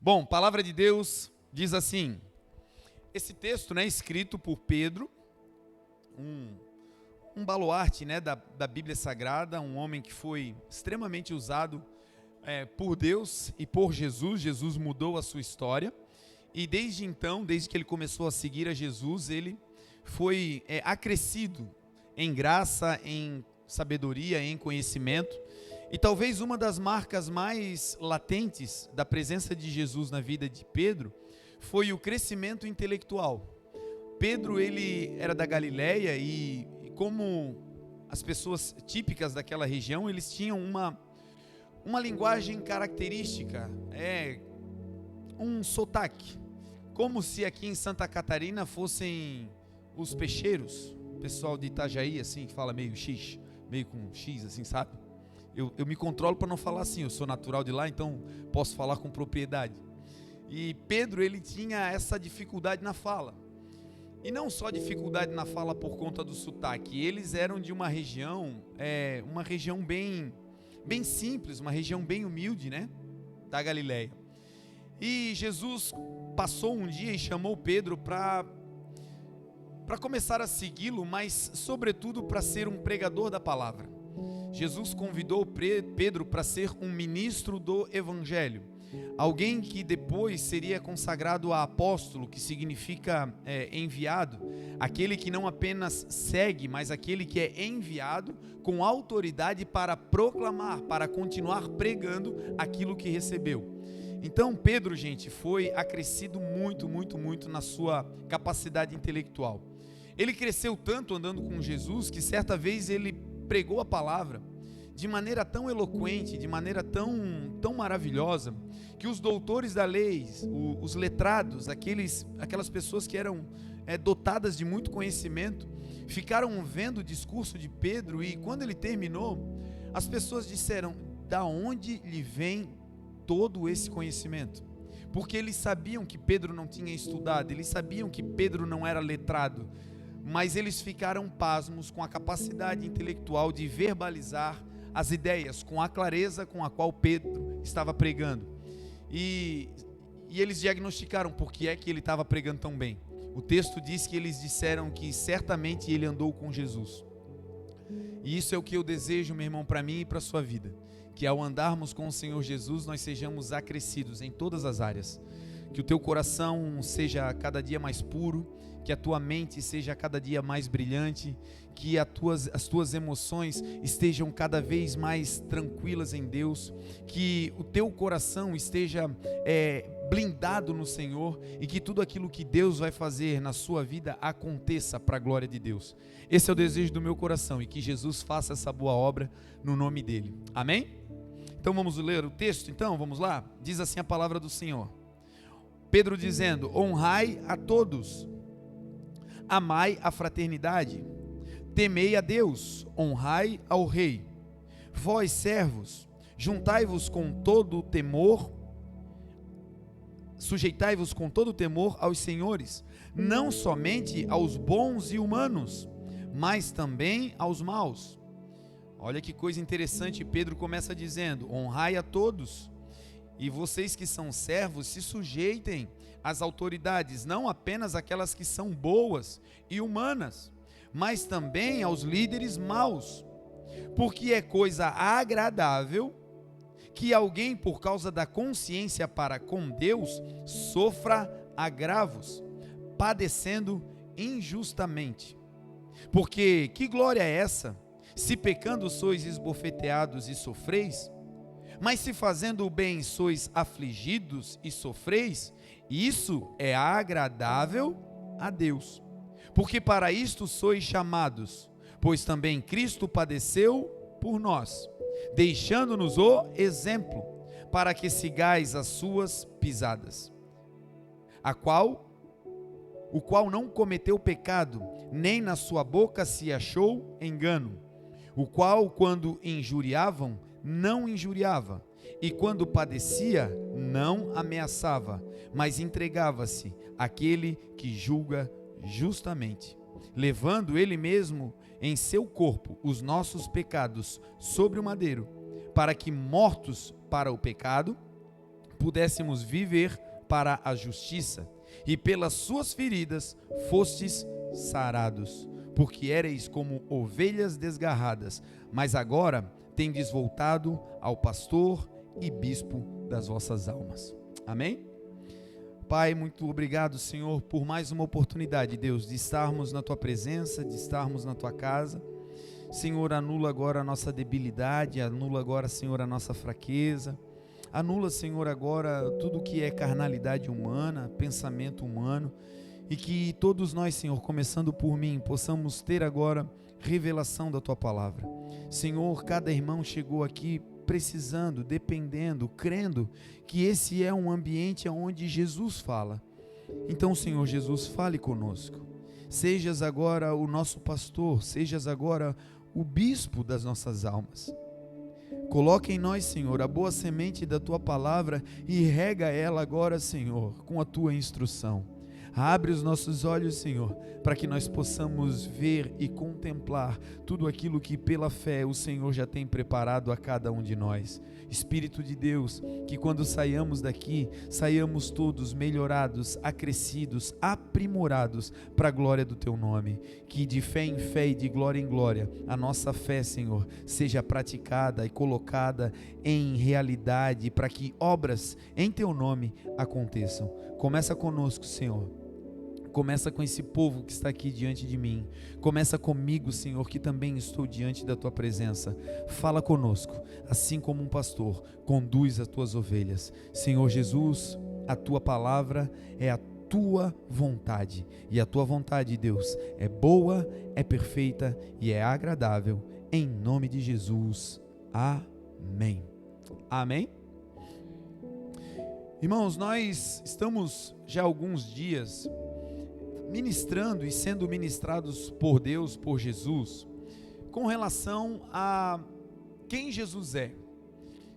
Bom, palavra de Deus diz assim, esse texto, escrito por Pedro, um baluarte, da Bíblia Sagrada, um homem que foi extremamente usado por Deus e por Jesus. Jesus mudou a sua história e desde então, desde que ele começou a seguir a Jesus, ele foi acrescido em graça, em sabedoria, em conhecimento. E talvez uma das marcas mais latentes da presença de Jesus na vida de Pedro foi o crescimento intelectual. Pedro, ele era da Galileia e como as pessoas típicas daquela região, eles tinham uma linguagem característica, um sotaque, como se aqui em Santa Catarina fossem os peixeiros, o pessoal de Itajaí, assim, que fala meio X, meio com X, assim, sabe? Eu me controlo para não falar assim, eu sou natural de lá, então posso falar com propriedade. E Pedro, ele tinha essa dificuldade na fala. E não só dificuldade na fala por conta do sotaque, eles eram de uma região bem simples, uma região bem humilde, da Galileia. E Jesus passou um dia e chamou Pedro para começar a segui-lo, mas sobretudo para ser um pregador da palavra. Jesus convidou Pedro para ser um ministro do Evangelho, alguém que depois seria consagrado a apóstolo, que significa enviado, aquele que não apenas segue, mas aquele que é enviado com autoridade para proclamar, para continuar pregando aquilo que recebeu. Então Pedro, gente, foi acrescido muito na sua capacidade intelectual. Ele cresceu tanto andando com Jesus que certa vez ele pregou a palavra de maneira tão eloquente, de maneira tão maravilhosa, que os doutores da lei, os letrados, aquelas pessoas que eram dotadas de muito conhecimento, ficaram vendo o discurso de Pedro, e quando ele terminou, as pessoas disseram: da onde lhe vem todo esse conhecimento? Porque eles sabiam que Pedro não tinha estudado, eles sabiam que Pedro não era letrado, mas eles ficaram pasmos com a capacidade intelectual de verbalizar as ideias, com a clareza com a qual Pedro estava pregando. E eles diagnosticaram por que é que ele estava pregando tão bem. O texto diz que eles disseram que certamente ele andou com Jesus. E isso é o que eu desejo, meu irmão, para mim e para a sua vida. Que ao andarmos com o Senhor Jesus, nós sejamos acrescidos em todas as áreas. Que o teu coração seja cada dia mais puro, que a tua mente seja cada dia mais brilhante, que as tuas emoções estejam cada vez mais tranquilas em Deus, que o teu coração esteja blindado no Senhor e que tudo aquilo que Deus vai fazer na sua vida aconteça para a glória de Deus. Esse é o desejo do meu coração e que Jesus faça essa boa obra no nome dele. Amém? Então vamos ler o texto, vamos lá? Diz assim a palavra do Senhor. Pedro dizendo: honrai a todos, amai a fraternidade, temei a Deus, honrai ao rei. Vós, servos, juntai-vos com todo temor, sujeitai-vos com todo temor aos senhores, não somente aos bons e humanos, mas também aos maus. Olha que coisa interessante, Pedro começa dizendo: honrai a todos. E vocês que são servos, se sujeitem às autoridades, não apenas aquelas que são boas e humanas, mas também aos líderes maus, porque é coisa agradável que alguém, por causa da consciência para com Deus, sofra agravos, padecendo injustamente. Porque que glória é essa, se pecando sois esbofeteados e sofreis? Mas se fazendo o bem sois afligidos e sofreis, isso é agradável a Deus. Porque para isto sois chamados, pois também Cristo padeceu por nós, deixando-nos o exemplo, para que sigais as suas pisadas. O qual não cometeu pecado, nem na sua boca se achou engano. O qual, quando injuriavam, não injuriava, e quando padecia, não ameaçava, mas entregava-se àquele que julga justamente, levando ele mesmo em seu corpo os nossos pecados sobre o madeiro, para que, mortos para o pecado, pudéssemos viver para a justiça, e pelas suas feridas fostes sarados, porque éreis como ovelhas desgarradas, mas agora tendes voltado ao pastor e bispo das vossas almas. Amém? Pai, muito obrigado, Senhor, por mais uma oportunidade, Deus, de estarmos na Tua presença, de estarmos na Tua casa. Senhor, anula agora a nossa debilidade, anula agora, Senhor, a nossa fraqueza. Anula, Senhor, agora tudo que é carnalidade humana, pensamento humano, e que todos nós, Senhor, começando por mim, possamos ter agora revelação da Tua palavra. Senhor, cada irmão chegou aqui precisando, dependendo, crendo que esse é um ambiente onde Jesus fala. Então, Senhor Jesus, fale conosco. Sejas agora o nosso pastor, sejas agora o bispo das nossas almas. Coloca em nós, Senhor, a boa semente da Tua palavra e rega ela agora, Senhor, com a Tua instrução. Abre os nossos olhos, Senhor, para que nós possamos ver e contemplar tudo aquilo que pela fé o Senhor já tem preparado a cada um de nós. Espírito de Deus, que quando saiamos daqui, saiamos todos melhorados, acrescidos, aprimorados para a glória do Teu nome. Que de fé em fé e de glória em glória, a nossa fé, Senhor, seja praticada e colocada em realidade para que obras em Teu nome aconteçam. Começa conosco, Senhor. Começa com esse povo que está aqui diante de mim. Começa comigo, Senhor, que também estou diante da Tua presença. Fala conosco, assim como um pastor conduz as Tuas ovelhas. Senhor Jesus, a Tua palavra é a Tua vontade. E a Tua vontade, Deus, é boa, é perfeita e é agradável. Em nome de Jesus. Amém. Amém? Irmãos, nós estamos já há alguns dias ministrando e sendo ministrados por Deus, por Jesus, com relação a quem Jesus é.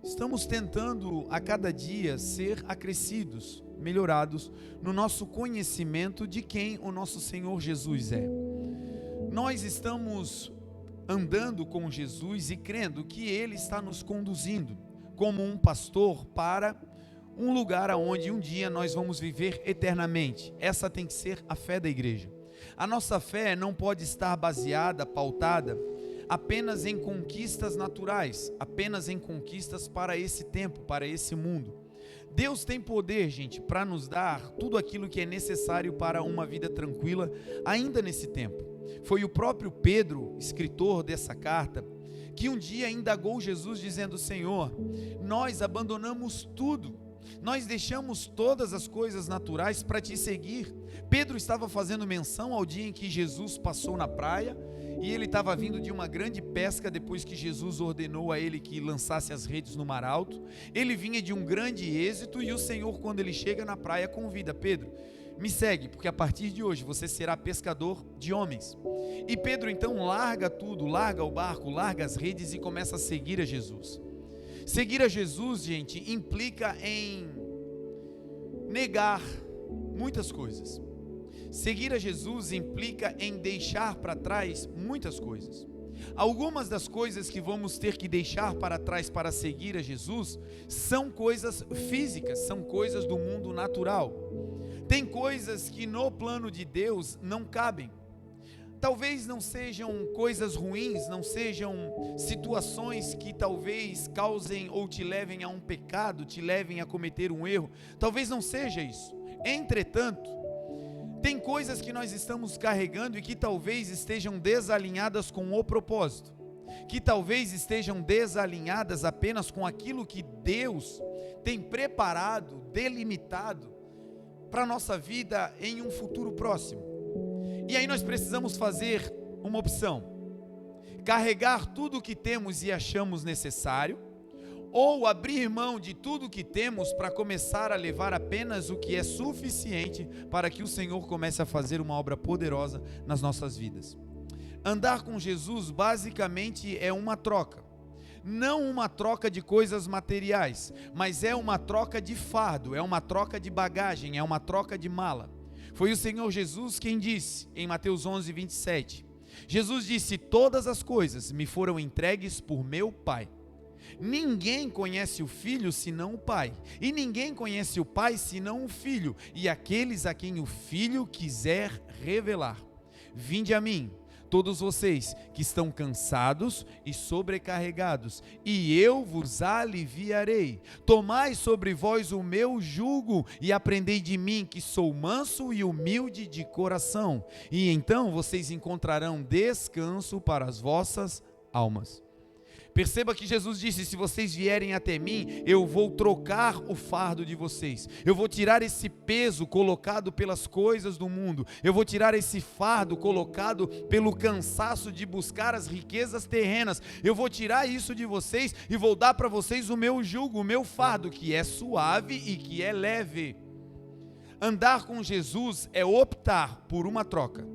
Estamos tentando a cada dia ser acrescidos, melhorados no nosso conhecimento de quem o nosso Senhor Jesus é. Nós estamos andando com Jesus e crendo que Ele está nos conduzindo como um pastor para um lugar aonde um dia nós vamos viver eternamente. Essa tem que ser a fé da igreja. A nossa fé não pode estar baseada, pautada apenas em conquistas naturais, apenas em conquistas para esse tempo, para esse mundo. Deus tem poder, gente, para nos dar tudo aquilo que é necessário para uma vida tranquila ainda nesse tempo. Foi o próprio Pedro, escritor dessa carta, que um dia indagou Jesus dizendo: Senhor, nós abandonamos tudo, nós deixamos todas as coisas naturais para Te seguir. Pedro estava fazendo menção ao dia em que Jesus passou na praia, e ele estava vindo de uma grande pesca depois que Jesus ordenou a ele que lançasse as redes no mar alto. Ele vinha de um grande êxito, e o Senhor, quando ele chega na praia, convida: Pedro, me segue, porque a partir de hoje você será pescador de homens. E Pedro então larga tudo, larga o barco, larga as redes e começa a seguir a Jesus. Seguir a Jesus, gente, implica em negar muitas coisas. Seguir a Jesus implica em deixar para trás muitas coisas. Algumas das coisas que vamos ter que deixar para trás para seguir a Jesus são coisas físicas, são coisas do mundo natural. Tem coisas que no plano de Deus não cabem. Talvez não sejam coisas ruins, não sejam situações que talvez causem ou te levem a um pecado, te levem a cometer um erro. Talvez não seja isso. Entretanto, tem coisas que nós estamos carregando e que talvez estejam desalinhadas com o propósito, que talvez estejam desalinhadas apenas com aquilo que Deus tem preparado, delimitado para a nossa vida em um futuro próximo. E aí nós precisamos fazer uma opção: carregar tudo o que temos e achamos necessário, ou abrir mão de tudo o que temos para começar a levar apenas o que é suficiente para que o Senhor comece a fazer uma obra poderosa nas nossas vidas. Andar com Jesus basicamente é uma troca. Não uma troca de coisas materiais, mas é uma troca de fardo, é uma troca de bagagem, é uma troca de mala. Foi o Senhor Jesus quem disse em Mateus 11:27, Jesus disse: todas as coisas me foram entregues por meu Pai. Ninguém conhece o Filho senão o Pai, e ninguém conhece o Pai senão o Filho, e aqueles a quem o Filho quiser revelar. Vinde a mim, todos vocês que estão cansados e sobrecarregados, e eu vos aliviarei. Tomai sobre vós o meu jugo e aprendei de mim, que sou manso e humilde de coração, e então vocês encontrarão descanso para as vossas almas. Perceba que Jesus disse: se vocês vierem até mim, eu vou trocar o fardo de vocês, eu vou tirar esse peso colocado pelas coisas do mundo, eu vou tirar esse fardo colocado pelo cansaço de buscar as riquezas terrenas, eu vou tirar isso de vocês e vou dar para vocês o meu jugo, o meu fardo, que é suave e que é leve. Andar com Jesus é optar por uma troca.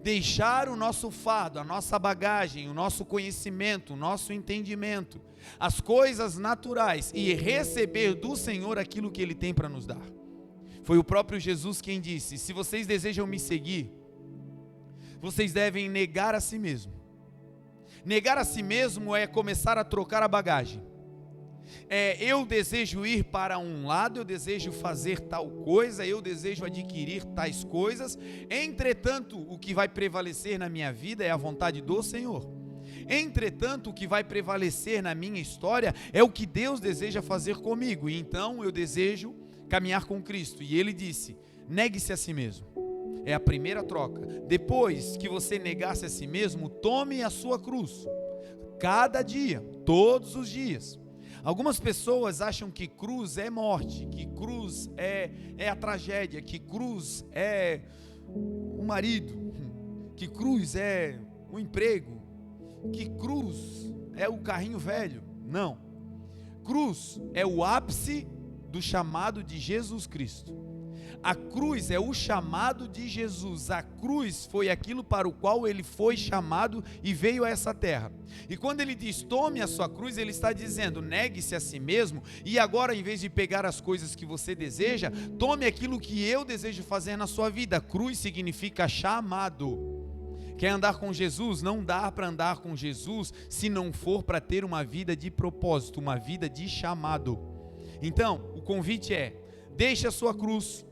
Deixar o nosso fardo, a nossa bagagem, o nosso conhecimento, o nosso entendimento, as coisas naturais, e receber do Senhor aquilo que Ele tem para nos dar. Foi o próprio Jesus quem disse: se vocês desejam me seguir, vocês devem negar a si mesmo. Negar a si mesmo é começar a trocar a bagagem. Eu desejo ir para um lado, eu desejo fazer tal coisa, eu desejo adquirir tais coisas, entretanto, o que vai prevalecer na minha vida é a vontade do Senhor. Entretanto, o que vai prevalecer na minha história é o que Deus deseja fazer comigo, e então eu desejo caminhar com Cristo. E Ele disse: negue-se a si mesmo. É a primeira troca. Depois que você negar-se a si mesmo, tome a sua cruz, cada dia, todos os dias. Algumas pessoas acham que cruz é morte, que cruz é a tragédia, que cruz é o marido, que cruz é o emprego, que cruz é o carrinho velho. Não. Cruz é o ápice do chamado de Jesus Cristo. A cruz é o chamado de Jesus. A cruz foi aquilo para o qual Ele foi chamado e veio a essa terra. E quando Ele diz: tome a sua cruz, Ele está dizendo: negue-se a si mesmo, e agora, em vez de pegar as coisas que você deseja, tome aquilo que eu desejo fazer na sua vida. Cruz significa chamado. Quer andar com Jesus? Não dá para andar com Jesus se não for para ter uma vida de propósito, uma vida de chamado. Então, o convite é: deixe a sua cruz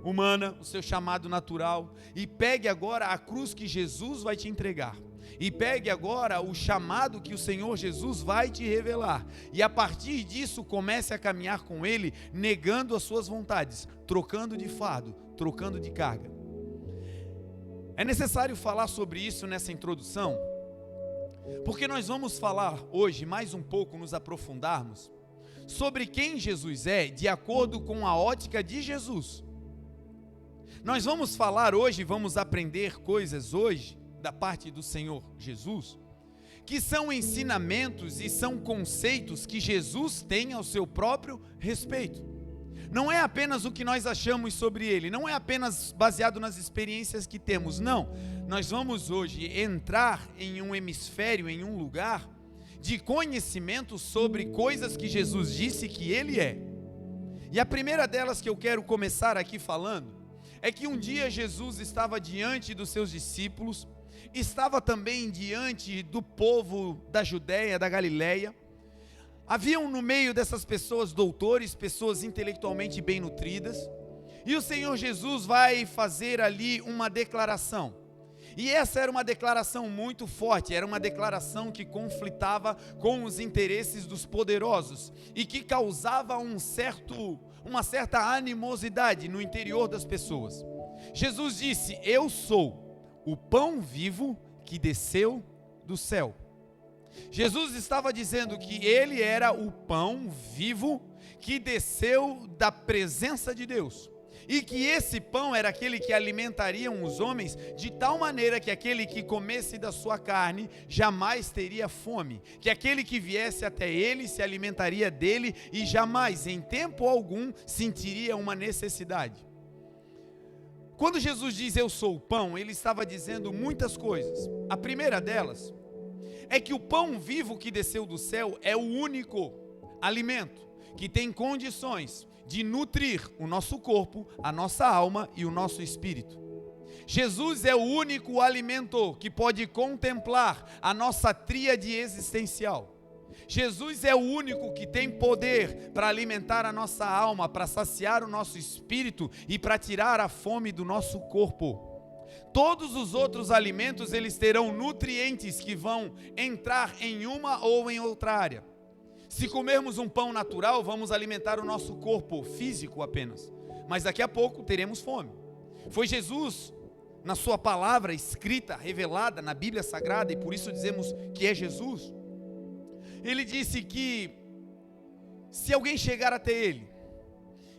humana, o seu chamado natural, e pegue agora a cruz que Jesus vai te entregar, e pegue agora o chamado que o Senhor Jesus vai te revelar, e a partir disso comece a caminhar com Ele, negando as suas vontades, trocando de fardo, trocando de carga. É necessário falar sobre isso nessa introdução, porque nós vamos falar hoje mais um pouco, nos aprofundarmos sobre quem Jesus é, de acordo com a ótica de Jesus. Nós vamos falar hoje, vamos aprender coisas hoje, da parte do Senhor Jesus, que são ensinamentos e são conceitos que Jesus tem ao seu próprio respeito. Não é apenas o que nós achamos sobre Ele, não é apenas baseado nas experiências que temos, não. Nós vamos hoje entrar em um hemisfério, em um lugar de conhecimento sobre coisas que Jesus disse que Ele é. E a primeira delas que eu quero começar aqui falando, é que um dia Jesus estava diante dos seus discípulos, estava também diante do povo da Judéia, da Galileia. Haviam no meio dessas pessoas doutores, pessoas intelectualmente bem nutridas, e o Senhor Jesus vai fazer ali uma declaração. E essa era uma declaração muito forte, era uma declaração que conflitava com os interesses dos poderosos e que causava uma certa animosidade no interior das pessoas. Jesus disse: eu sou o pão vivo que desceu do céu. Jesus estava dizendo que Ele era o pão vivo que desceu da presença de Deus. E que esse pão era aquele que alimentaria os homens de tal maneira que aquele que comesse da sua carne jamais teria fome, que aquele que viesse até ele se alimentaria dele e jamais, em tempo algum, sentiria uma necessidade. Quando Jesus diz eu sou o pão, Ele estava dizendo muitas coisas. A primeira delas é que o pão vivo que desceu do céu é o único alimento que tem condições de nutrir o nosso corpo, a nossa alma e o nosso espírito. Jesus é o único alimento que pode contemplar a nossa tríade existencial. Jesus é o único que tem poder para alimentar a nossa alma, para saciar o nosso espírito e para tirar a fome do nosso corpo. Todos os outros alimentos, eles terão nutrientes que vão entrar em uma ou em outra área. Se comermos um pão natural, vamos alimentar o nosso corpo físico apenas, mas daqui a pouco teremos fome. Foi Jesus, na sua palavra escrita, revelada na Bíblia Sagrada, e por isso dizemos que é Jesus. Ele disse que se alguém chegar até ele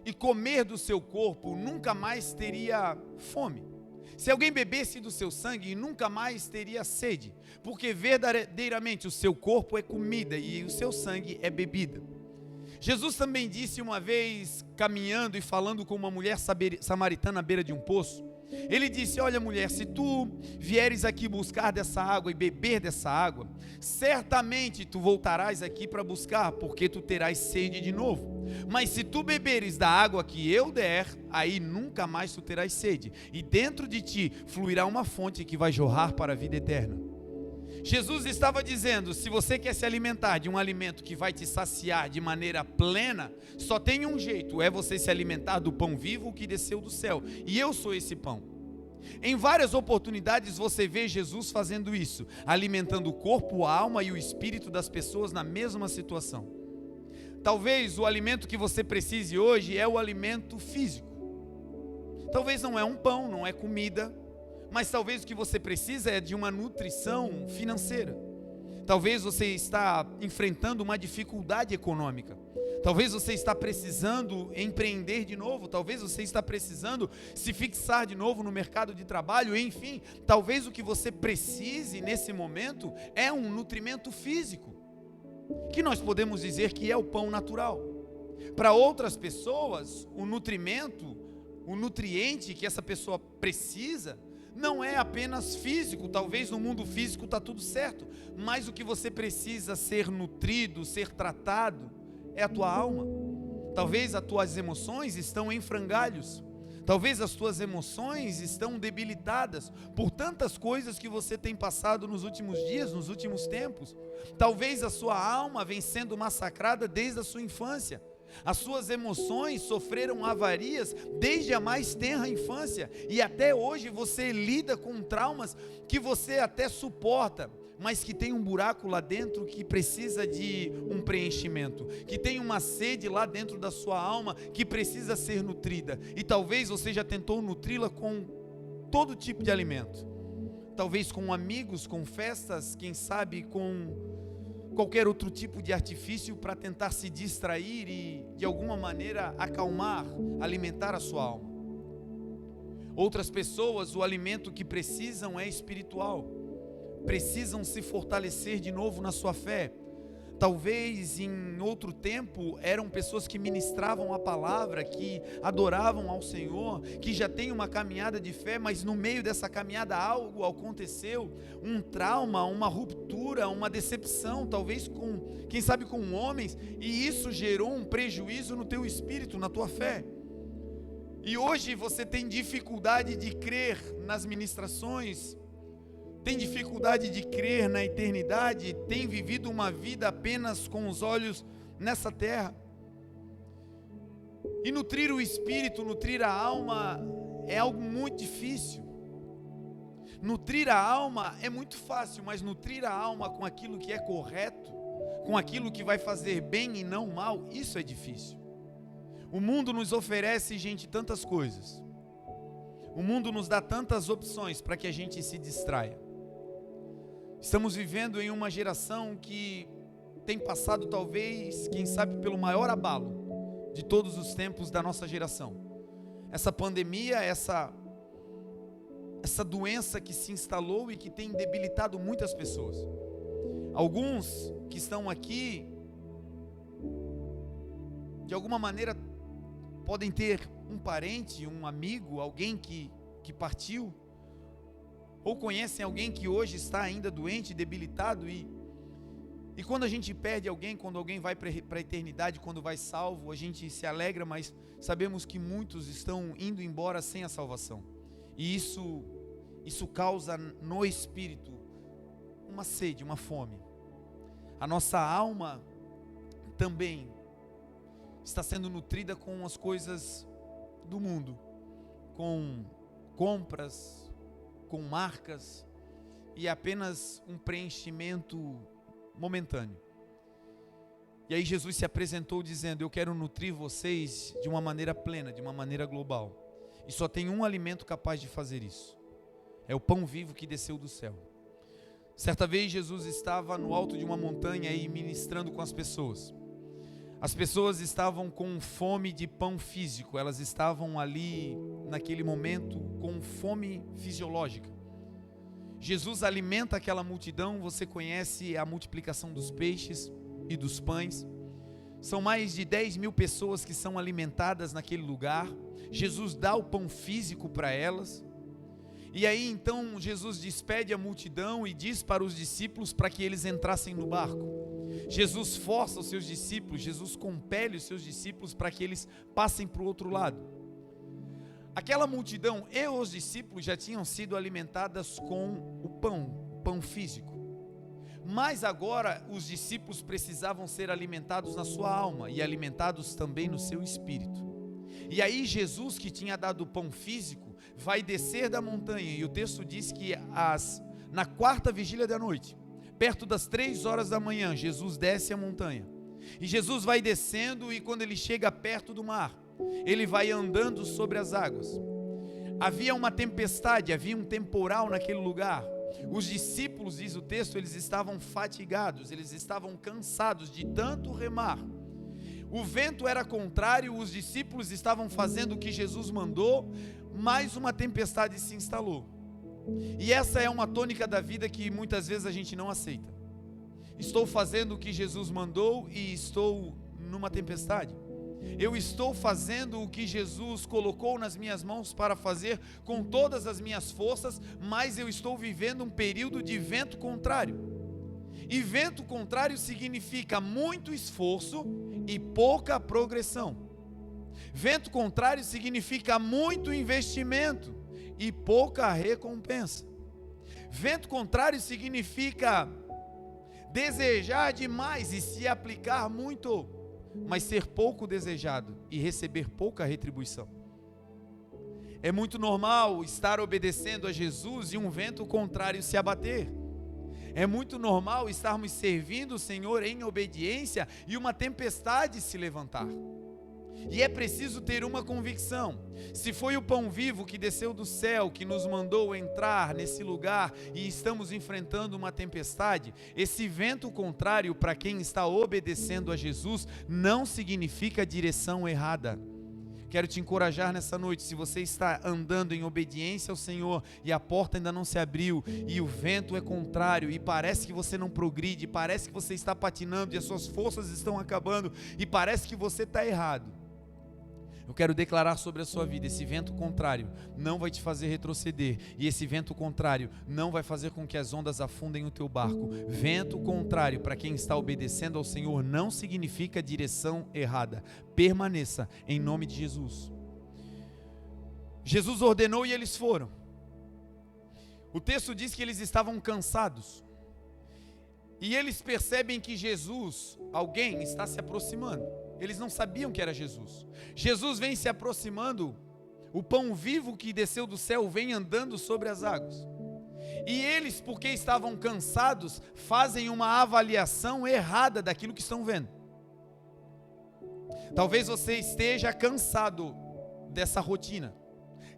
e comer do seu corpo, nunca mais teria fome. Se alguém bebesse do seu sangue, nunca mais teria sede, porque verdadeiramente o seu corpo é comida e o seu sangue é bebida. Jesus também disse uma vez, caminhando e falando com uma mulher samaritana à beira de um poço, ele disse: olha mulher, se tu vieres aqui buscar dessa água e beber dessa água, certamente tu voltarás aqui para buscar, porque tu terás sede de novo. Mas se tu beberes da água que eu der, aí nunca mais tu terás sede, e dentro de ti fluirá uma fonte que vai jorrar para a vida eterna. Jesus estava dizendo: se você quer se alimentar de um alimento que vai te saciar de maneira plena, só tem um jeito, é você se alimentar do pão vivo que desceu do céu, e eu sou esse pão. Em várias oportunidades você vê Jesus fazendo isso, alimentando o corpo, a alma e o espírito das pessoas na mesma situação. Talvez o alimento que você precise hoje é o alimento físico. Talvez não é um pão, não é comida, mas talvez o que você precisa é de uma nutrição financeira. Talvez você está enfrentando uma dificuldade econômica. Talvez você está precisando empreender de novo. Talvez você está precisando se fixar de novo no mercado de trabalho. Enfim, talvez o que você precise nesse momento é um nutrimento físico, que nós podemos dizer que é o pão natural. Para outras pessoas, o nutriente que essa pessoa precisa não é apenas físico. Talvez no mundo físico está tudo certo, mas o que você precisa ser nutrido, ser tratado, é a tua alma. Talvez as tuas emoções estão em frangalhos. Talvez as tuas emoções estão debilitadas por tantas coisas que você tem passado nos últimos dias, nos últimos tempos. Talvez a sua alma vem sendo massacrada desde a sua infância. As suas emoções sofreram avarias desde a mais tenra infância, e até hoje você lida com traumas que você até suporta, mas que tem um buraco lá dentro que precisa de um preenchimento, que tem uma sede lá dentro da sua alma que precisa ser nutrida. E talvez você já tentou nutri-la com todo tipo de alimento, talvez com amigos, com festas, quem sabe com qualquer outro tipo de artifício para tentar se distrair e de alguma maneira acalmar, alimentar a sua alma. Outras pessoas, o alimento que precisam é espiritual, precisam se fortalecer de novo na sua fé. Talvez em outro tempo eram pessoas que ministravam a palavra, que adoravam ao Senhor, que já têm uma caminhada de fé, mas no meio dessa caminhada algo aconteceu, um trauma, uma ruptura, uma decepção, talvez quem sabe com homens, e isso gerou um prejuízo no teu espírito, na tua fé. E hoje você tem dificuldade de crer nas ministrações, tem dificuldade de crer na eternidade, tem vivido uma vida apenas com os olhos nessa terra. E nutrir o espírito, nutrir a alma é algo muito difícil. Nutrir a alma é muito fácil, mas nutrir a alma com aquilo que é correto, com aquilo que vai fazer bem e não mal, isso é difícil. O mundo nos oferece, gente, tantas coisas. O mundo nos dá tantas opções para que a gente se distraia. Estamos vivendo em uma geração que tem passado talvez, quem sabe, pelo maior abalo de todos os tempos da nossa geração. Essa pandemia, essa doença que se instalou e que tem debilitado muitas pessoas. Alguns que estão aqui, de alguma maneira, podem ter um parente, um amigo, alguém que partiu, ou conhecem alguém que hoje está ainda doente, debilitado, e quando a gente perde alguém, quando alguém vai para a eternidade, quando vai salvo, a gente se alegra, mas sabemos que muitos estão indo embora sem a salvação, e isso causa no espírito uma sede, uma fome. A nossa alma também está sendo nutrida com as coisas do mundo, com compras, com marcas, e apenas um preenchimento momentâneo. E aí Jesus se apresentou dizendo: eu quero nutrir vocês de uma maneira plena, de uma maneira global. E só tem um alimento capaz de fazer isso. É o pão vivo que desceu do céu. Certa vez Jesus estava no alto de uma montanha e ministrando com as pessoas. As pessoas estavam com fome de pão físico, elas estavam ali naquele momento com fome fisiológica. Jesus alimenta aquela multidão. Você conhece a multiplicação dos peixes e dos pães. São mais de 10.000 pessoas que são alimentadas naquele lugar. Jesus dá o pão físico para elas. E aí então Jesus despede a multidão e diz para os discípulos para que eles entrassem no barco. Jesus força os seus discípulos, Jesus compele os seus discípulos para que eles passem para o outro lado. Aquela multidão e os discípulos já tinham sido alimentadas com o pão físico. Mas agora os discípulos precisavam ser alimentados na sua alma e alimentados também no seu espírito. E aí Jesus, que tinha dado o pão físico, vai descer da montanha, e o texto diz que na quarta vigília da noite, perto das 3 horas da manhã, Jesus desce a montanha. E Jesus vai descendo, e quando ele chega perto do mar, ele vai andando sobre as águas. Havia uma tempestade, havia um temporal naquele lugar. Os discípulos, diz o texto, eles estavam fatigados, eles estavam cansados de tanto remar. O vento era contrário, os discípulos estavam fazendo o que Jesus mandou, mas uma tempestade se instalou. E essa é uma tônica da vida que muitas vezes a gente não aceita. Estou fazendo o que Jesus mandou e estou numa tempestade. Eu estou fazendo o que Jesus colocou nas minhas mãos para fazer com todas as minhas forças, mas eu estou vivendo um período de vento contrário. E vento contrário significa muito esforço e pouca progressão. Vento contrário significa muito investimento e pouca recompensa. Vento contrário significa desejar demais e se aplicar muito, mas ser pouco desejado e receber pouca retribuição. É muito normal estar obedecendo a Jesus e um vento contrário se abater. É muito normal estarmos servindo o Senhor em obediência e uma tempestade se levantar. E é preciso ter uma convicção: se foi o pão vivo que desceu do céu, que nos mandou entrar nesse lugar e estamos enfrentando uma tempestade, esse vento contrário, para quem está obedecendo a Jesus, não significa direção errada. Quero te encorajar nessa noite: se você está andando em obediência ao Senhor e a porta ainda não se abriu e o vento é contrário e parece que você não progride, parece que você está patinando e as suas forças estão acabando e parece que você está errado, eu quero declarar sobre a sua vida: esse vento contrário não vai te fazer retroceder, e esse vento contrário não vai fazer com que as ondas afundem o teu barco. Vento contrário, para quem está obedecendo ao Senhor, não significa direção errada. Permaneça em nome de Jesus. Jesus ordenou e eles foram. O texto diz que eles estavam cansados, e eles percebem que Jesus, alguém está se aproximando. Eles não sabiam que era Jesus. Jesus vem se aproximando, o pão vivo que desceu do céu vem andando sobre as águas. E eles, porque estavam cansados, fazem uma avaliação errada daquilo que estão vendo. Talvez você esteja cansado dessa rotina,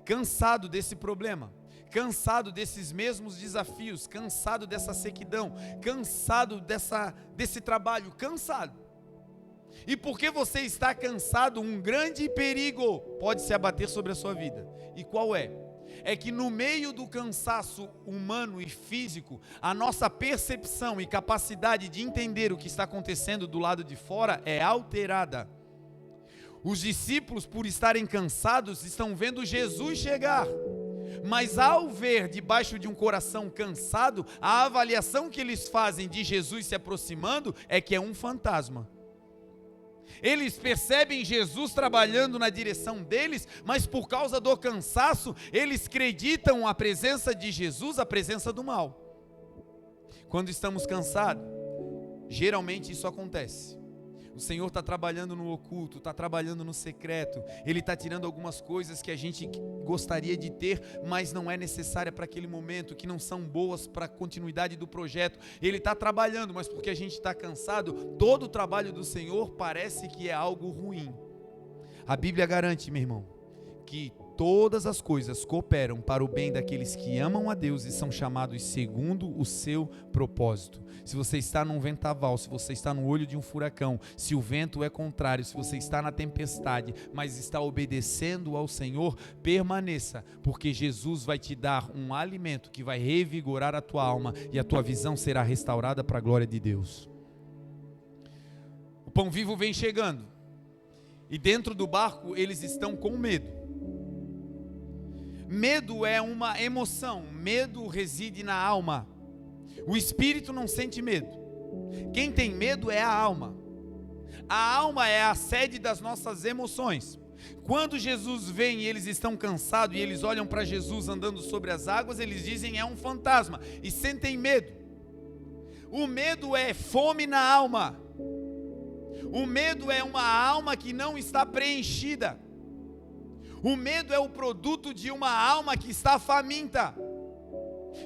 cansado desse problema, cansado desses mesmos desafios, cansado dessa sequidão, cansado desse trabalho, cansado. E porque você está cansado, um grande perigo pode se abater sobre a sua vida. E qual é? É que no meio do cansaço humano e físico, a nossa percepção e capacidade de entender o que está acontecendo do lado de fora é alterada. Os discípulos, por estarem cansados, estão vendo Jesus chegar. Mas ao ver debaixo de um coração cansado, a avaliação que eles fazem de Jesus se aproximando é que é um fantasma. Eles percebem Jesus trabalhando na direção deles, mas por causa do cansaço, eles acreditam a presença de Jesus, a presença do mal. Quando estamos cansados, Geralmente isso acontece. O Senhor está trabalhando no oculto, está trabalhando no secreto. Ele está tirando algumas coisas que a gente gostaria de ter, mas não é necessária para aquele momento, que não são boas para a continuidade do projeto. Ele está trabalhando, mas porque a gente está cansado, todo o trabalho do Senhor parece que é algo ruim. A Bíblia garante, meu irmão, que todas as coisas cooperam para o bem daqueles que amam a Deus e são chamados segundo o seu propósito. Se você está num vendaval, se você está no olho de um furacão, se o vento é contrário, se você está na tempestade, mas está obedecendo ao Senhor, permaneça, porque Jesus vai te dar um alimento que vai revigorar a tua alma e a tua visão será restaurada para a glória de Deus. O pão vivo vem chegando e dentro do barco eles estão com medo. Medo é uma emoção, medo reside na alma. O espírito não sente medo. Quem tem medo é a alma. A alma é a sede das nossas emoções. Quando Jesus vem e eles estão cansados e eles olham para Jesus andando sobre as águas, eles dizem é um fantasma e sentem medo. O medo é fome na alma. O medo é uma alma que não está preenchida. O medo é o produto de uma alma que está faminta.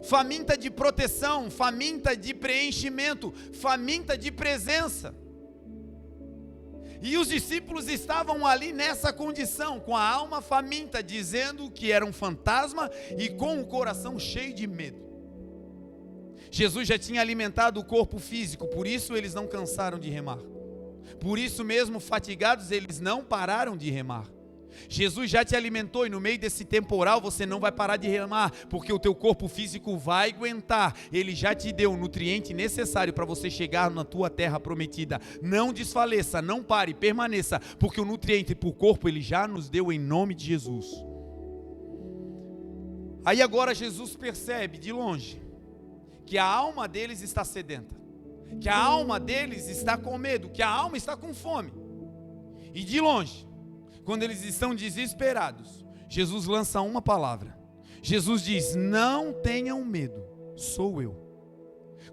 Faminta de proteção, faminta de preenchimento, faminta de presença. E os discípulos estavam ali nessa condição, com a alma faminta, dizendo que era um fantasma e com o coração cheio de medo. Jesus já tinha alimentado o corpo físico, por isso eles não cansaram de remar. Por isso mesmo, fatigados, eles não pararam de remar. Jesus já te alimentou e no meio desse temporal você não vai parar de remar, porque o teu corpo físico vai aguentar. Ele já te deu o nutriente necessário para você chegar na tua terra prometida. Não desfaleça, não pare, permaneça, porque o nutriente para o corpo ele já nos deu em nome de Jesus. Aí agora Jesus percebe de longe que a alma deles está sedenta, que a alma deles está com medo, que a alma está com fome. E de longe, quando eles estão desesperados, Jesus lança uma palavra. Jesus diz: não tenham medo, sou eu.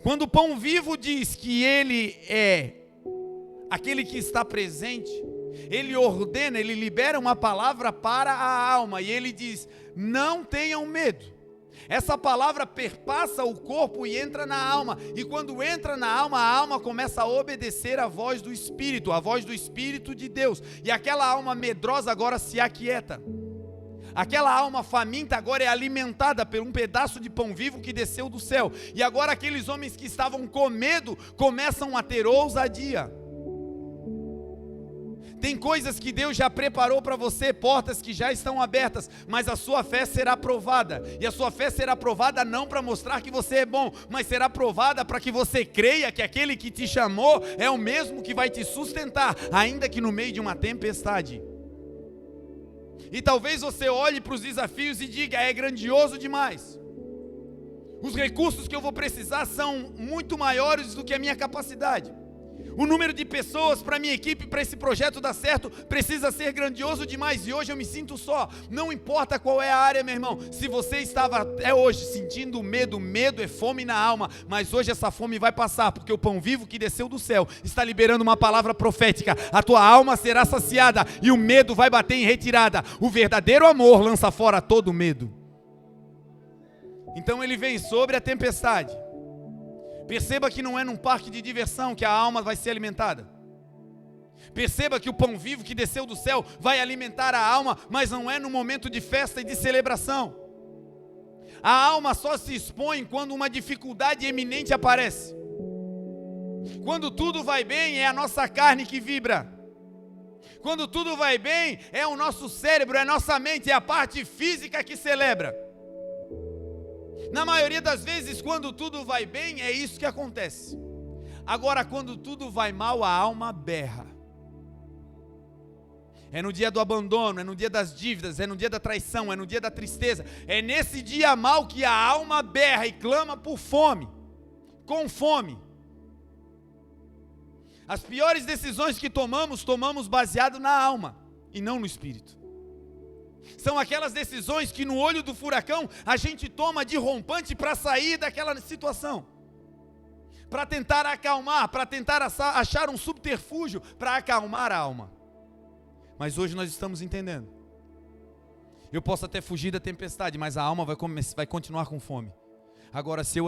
Quando o pão vivo diz que ele é aquele que está presente, ele ordena, ele libera uma palavra para a alma e ele diz: não tenham medo. Essa palavra perpassa o corpo e entra na alma, e quando entra na alma, a alma começa a obedecer a voz do Espírito de Deus, e aquela alma medrosa agora se aquieta. Aquela alma faminta agora é alimentada por um pedaço de pão vivo que desceu do céu, e agora aqueles homens que estavam com medo começam a ter ousadia. Tem coisas que Deus já preparou para você, portas que já estão abertas, mas a sua fé será provada, e a sua fé será provada não para mostrar que você é bom, mas será provada para que você creia que aquele que te chamou é o mesmo que vai te sustentar, ainda que no meio de uma tempestade. E talvez você olhe para os desafios e diga: é grandioso demais, os recursos que eu vou precisar são muito maiores do que a minha capacidade. O número de pessoas para minha equipe, para esse projeto dar certo, precisa ser grandioso demais, e hoje eu me sinto só. Não importa qual é a área, meu irmão, se você estava até hoje sentindo medo, medo é fome na alma, mas hoje essa fome vai passar, porque o pão vivo que desceu do céu está liberando uma palavra profética. A tua alma será saciada e o medo vai bater em retirada. O verdadeiro amor lança fora todo medo. Então ele vem sobre a tempestade. Perceba que não é num parque de diversão que a alma vai ser alimentada. Perceba que o pão vivo que desceu do céu vai alimentar a alma, mas não é num momento de festa e de celebração. A alma só se expõe quando uma dificuldade eminente aparece. Quando tudo vai bem, é a nossa carne que vibra. Quando tudo vai bem, é o nosso cérebro, é a nossa mente, é a parte física que celebra. Na maioria das vezes, quando tudo vai bem, é isso que acontece. Agora, quando tudo vai mal, a alma berra. É no dia do abandono, é no dia das dívidas, é no dia da traição, é no dia da tristeza. É nesse dia mal que a alma berra e clama por fome, com fome. As piores decisões que tomamos baseado na alma e não no espírito. São aquelas decisões que no olho do furacão a gente toma de rompante para sair daquela situação. para tentar acalmar, para tentar achar um subterfúgio para acalmar a alma. Mas hoje nós estamos entendendo. Eu posso até fugir da tempestade, mas a alma vai continuar com fome. Agora, se eu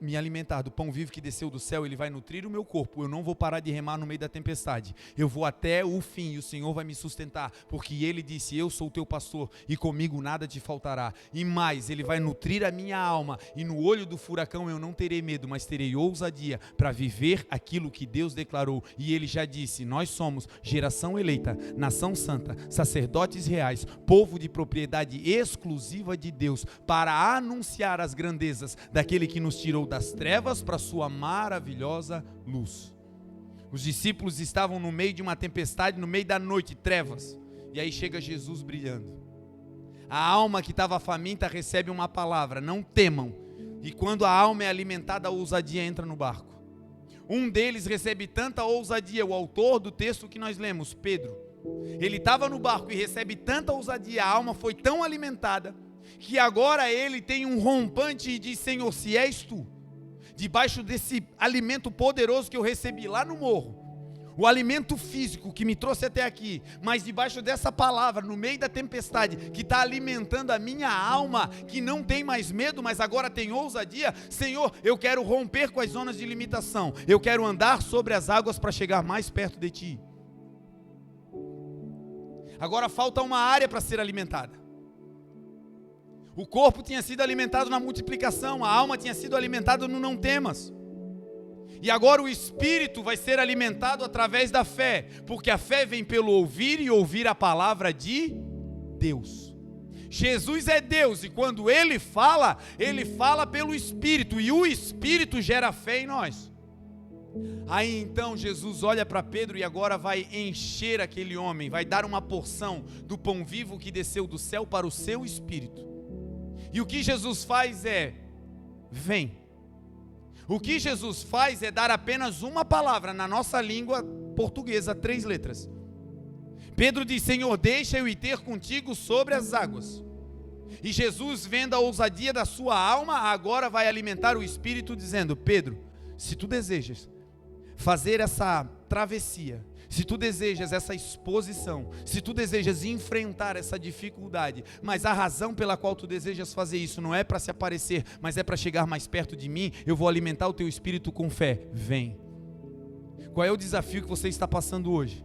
me alimentar do pão vivo que desceu do céu, ele vai nutrir o meu corpo. Eu não vou parar de remar no meio da tempestade. Eu vou até o fim e o Senhor vai me sustentar, porque Ele disse: eu sou o teu pastor e comigo nada te faltará. E mais, Ele vai nutrir a minha alma, e no olho do furacão eu não terei medo, mas terei ousadia para viver aquilo que Deus declarou. E Ele já disse: nós somos geração eleita, nação santa, sacerdotes reais, povo de propriedade exclusiva de Deus, para anunciar as grandezas daquele que nos tirou das trevas para a sua maravilhosa luz. Os discípulos estavam no meio de uma tempestade, no meio da noite, trevas, e aí chega Jesus brilhando. A alma que estava faminta recebe uma palavra: não temam. E quando a alma é alimentada, a ousadia entra no barco. Um deles recebe tanta ousadia, o autor do texto que nós lemos, Pedro, ele estava no barco e recebe tanta ousadia, a alma foi tão alimentada, que agora ele tem um rompante e diz: Senhor, se és tu, debaixo desse alimento poderoso que eu recebi lá no morro, o alimento físico que me trouxe até aqui, mas debaixo dessa palavra, no meio da tempestade, que está alimentando a minha alma, que não tem mais medo, mas agora tem ousadia, Senhor, eu quero romper com as zonas de limitação, eu quero andar sobre as águas para chegar mais perto de ti. Agora falta uma área para ser alimentada. O corpo tinha sido alimentado na multiplicação, a alma tinha sido alimentada no não temas. E agora o espírito vai ser alimentado através da fé, porque a fé vem pelo ouvir e ouvir a palavra de Deus. Jesus é Deus e quando Ele fala pelo Espírito, e o Espírito gera fé em nós. Aí então Jesus olha para Pedro e agora vai encher aquele homem, vai dar uma porção do pão vivo que desceu do céu para o seu espírito. E o que Jesus faz é: vem. O que Jesus faz é dar apenas uma palavra na nossa língua portuguesa, 3 letras. Pedro diz: Senhor, deixa eu ir ter contigo sobre as águas. E Jesus, vendo a ousadia da sua alma, agora vai alimentar o espírito dizendo: Pedro, se tu desejas fazer essa travessia, se tu desejas essa exposição, se tu desejas enfrentar essa dificuldade, mas a razão pela qual tu desejas fazer isso não é para se aparecer, mas é para chegar mais perto de mim, eu vou alimentar o teu espírito com fé. Vem. Qual é o desafio que você está passando hoje?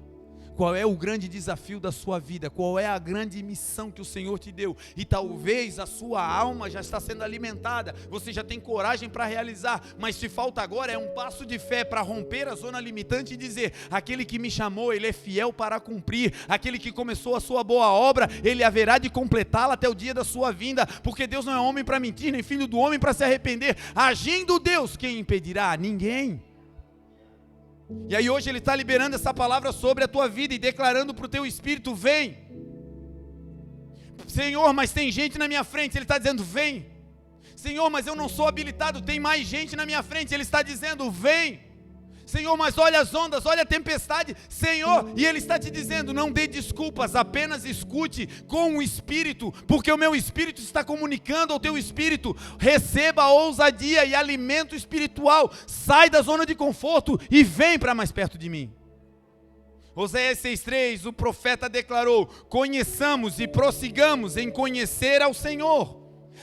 Qual é o grande desafio da sua vida? Qual é a grande missão que o Senhor te deu? E talvez a sua alma já está sendo alimentada, você já tem coragem para realizar, mas se falta agora é um passo de fé para romper a zona limitante e dizer: aquele que me chamou, Ele é fiel para cumprir, aquele que começou a sua boa obra, Ele haverá de completá-la até o dia da sua vinda, porque Deus não é homem para mentir, nem filho do homem para se arrepender. Agindo Deus, quem impedirá? Ninguém. E aí hoje Ele está liberando essa palavra sobre a tua vida e declarando para o teu espírito: vem. Senhor, mas tem gente na minha frente. Ele está dizendo: vem. Senhor, mas eu não sou habilitado, tem mais gente na minha frente. Ele está dizendo: vem. Senhor, mas olha as ondas, olha a tempestade, Senhor, e Ele está te dizendo: não dê desculpas, apenas escute com o Espírito, porque o meu Espírito está comunicando ao teu Espírito. Receba ousadia e alimento espiritual, sai da zona de conforto e vem para mais perto de mim. Oséias 6,3, o profeta declarou: conheçamos e prossigamos em conhecer ao Senhor.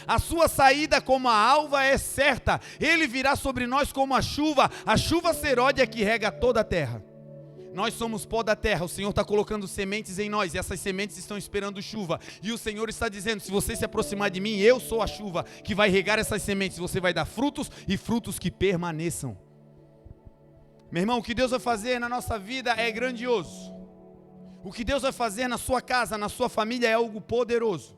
A sua saída como a alva é certa, Ele virá sobre nós como a chuva seródia que rega toda a terra. Nós somos pó da terra, o Senhor está colocando sementes em nós, e essas sementes estão esperando chuva, e o Senhor está dizendo: se você se aproximar de mim, eu sou a chuva que vai regar essas sementes, você vai dar frutos, e frutos que permaneçam. Meu irmão, o que Deus vai fazer na nossa vida é grandioso, o que Deus vai fazer na sua casa, na sua família é algo poderoso.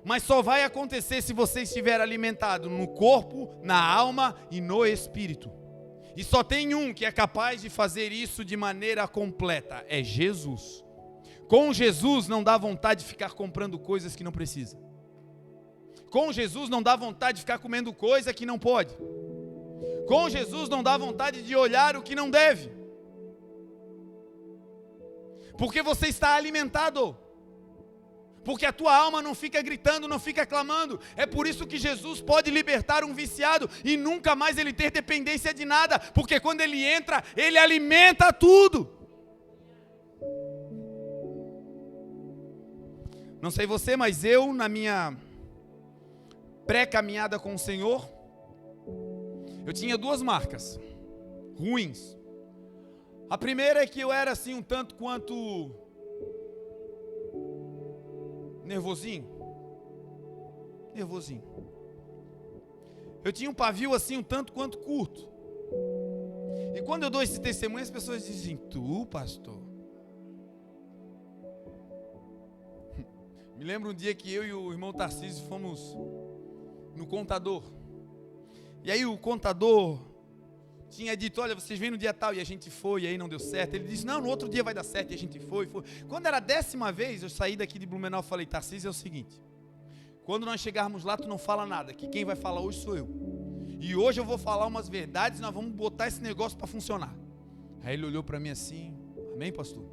Mas só vai acontecer se você estiver alimentado no corpo, na alma e no espírito. E só tem um que é capaz de fazer isso de maneira completa, é Jesus. Com Jesus não dá vontade de ficar comprando coisas que não precisa. Com Jesus não dá vontade de ficar comendo coisa que não pode. Com Jesus não dá vontade de olhar o que não deve. Porque você está alimentado. porque a tua alma não fica gritando, não fica clamando. É por isso que Jesus pode libertar um viciado e nunca mais ele ter dependência de nada, porque quando ele entra, ele alimenta tudo. Não sei você, mas eu, na minha pré-caminhada com o Senhor, eu tinha duas marcas ruins. A primeira é que eu era assim um tanto quanto nervosinho. Eu tinha um pavio assim um tanto quanto curto. E quando eu dou esse testemunho, as pessoas dizem: tu, pastor? Me lembro um dia que eu e o irmão Tarcísio fomos no contador. E aí o contador tinha dito: olha, vocês vêm no dia tal, e a gente foi, e aí não deu certo. Ele disse: não, no outro dia vai dar certo, e a gente foi. Quando era a 10ª vez, eu saí daqui de Blumenau e falei: Tarcísio, é o seguinte, quando nós chegarmos lá, tu não fala nada, que quem vai falar hoje sou eu. E hoje eu vou falar umas verdades, nós vamos botar esse negócio para funcionar. Aí ele olhou para mim assim: amém, pastor?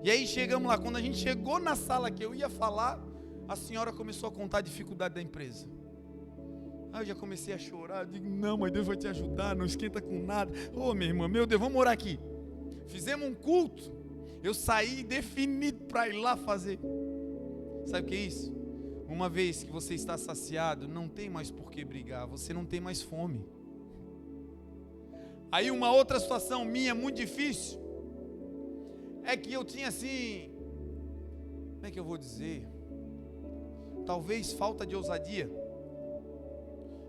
E aí chegamos lá, quando a gente chegou na sala que eu ia falar, a senhora começou a contar a dificuldade da empresa. Aí eu já comecei a chorar, eu digo: não, mas Deus vai te ajudar, não esquenta com nada. Ô, minha irmã, meu Deus, vamos orar aqui. Fizemos um culto, eu saí definido para ir lá fazer. Sabe o que é isso? Uma vez que você está saciado, não tem mais por que brigar, você não tem mais fome. Aí uma outra situação minha muito difícil, é que eu tinha assim, como é que eu vou dizer? Talvez falta de ousadia.